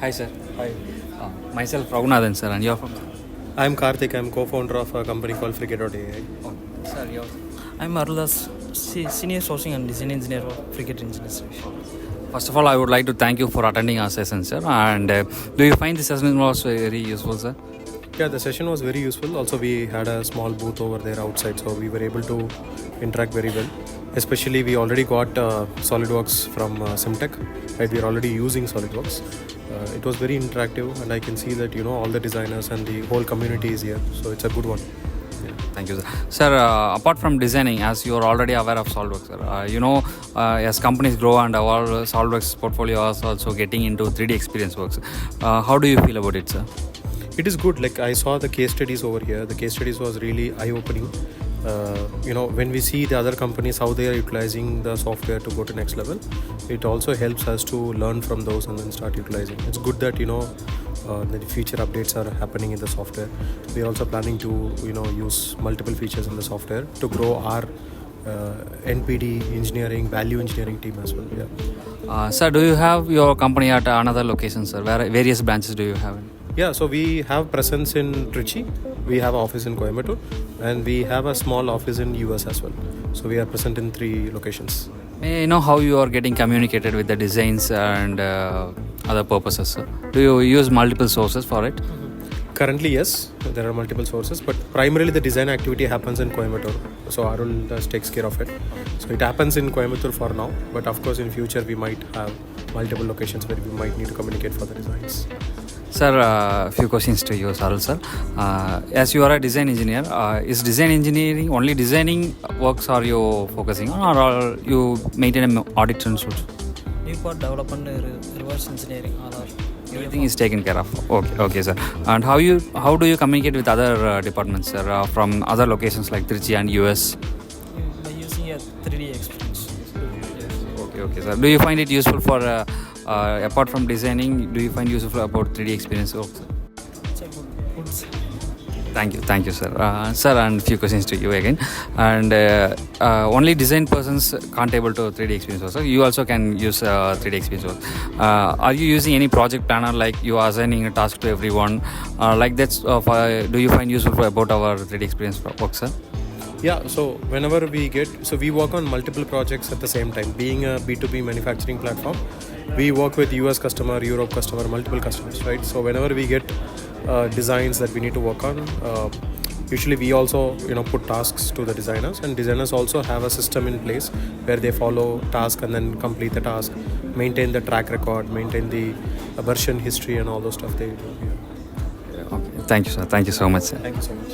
Hi, sir. Hi. Myself, Ragunathan, sir, and you're from? I'm Karthik. I'm co-founder of a company called FRIGATE.ai. Oh, sir, you're? I'm Arul Dass, Senior Sourcing and Design Engineer of FRIGATE Engineers. First of all, I would like to thank you for attending our session, sir. And do you find this session was very useful, sir? Yeah, the session was very useful. Also, we had a small booth over there outside, so we were able to interact very well. Especially, we already got SOLIDWORKS from SIMTEK. Right, we are already using SOLIDWORKS. It was very interactive, and I can see that all the designers and the whole community is here. So it's a good one. Yeah. Thank you, sir. Sir, apart from designing, as you are already aware of SOLIDWORKS, sir, as companies grow and our SOLIDWORKS portfolio is also getting into 3D experience works. How do you feel about it, sir? It is good. Like I saw the case studies over here. The case studies was really eye-opening. When we see the other companies how they are utilizing the software to go to next level, it also helps us to learn from those and then start utilizing. It's good that the future updates are happening in the software. We are also planning to use multiple features in the software to grow our NPD engineering, value engineering team as well. Yeah. Sir, do you have your company at another location, sir? Where various branches do you have? Yeah, so we have presence in Trichy, we have an office in Coimbatore, and we have a small office in US as well. So we are present in 3 locations. May I know how you are getting communicated with the designs and other purposes, sir? Do you use multiple sources for it? Currently, yes, there are multiple sources, but primarily the design activity happens in Coimbatore. So Arul Dass takes care of it. So it happens in Coimbatore for now, but of course in future we might have multiple locations where we might need to communicate for the designs. Sir, a few questions to you, Arul sir. As you are a design engineer, is design engineering only designing works are you focusing on, or you maintain an audit and such? New part development, reverse engineering, all are. Everything is taken care of. Okay, sir. And how do you communicate with other departments, sir, from other locations like Trichy and US? By using a 3D experience. Okay, sir. Do you find it useful for apart from designing? Do you find useful about 3D experience work, sir? It's a good. Thank you, sir. Sir, and few questions to you again. And only design persons can't able to 3D experience work. So you also can use 3D experience work. Are you using any project planner, like you are assigning a task to everyone? Like that's do you find useful for about our 3D experience work, sir? Yeah, so whenever we work on multiple projects at the same time. Being a B2B manufacturing platform, we work with US customer, Europe customer, multiple customers, right? So whenever we get designs that we need to work on, usually we also put tasks to the designers, and designers also have a system in place where they follow task and then complete the task, maintain the track record, maintain the version history and all those stuff they do. Okay. Thank you, sir. Thank you so much, sir. Thank you so much.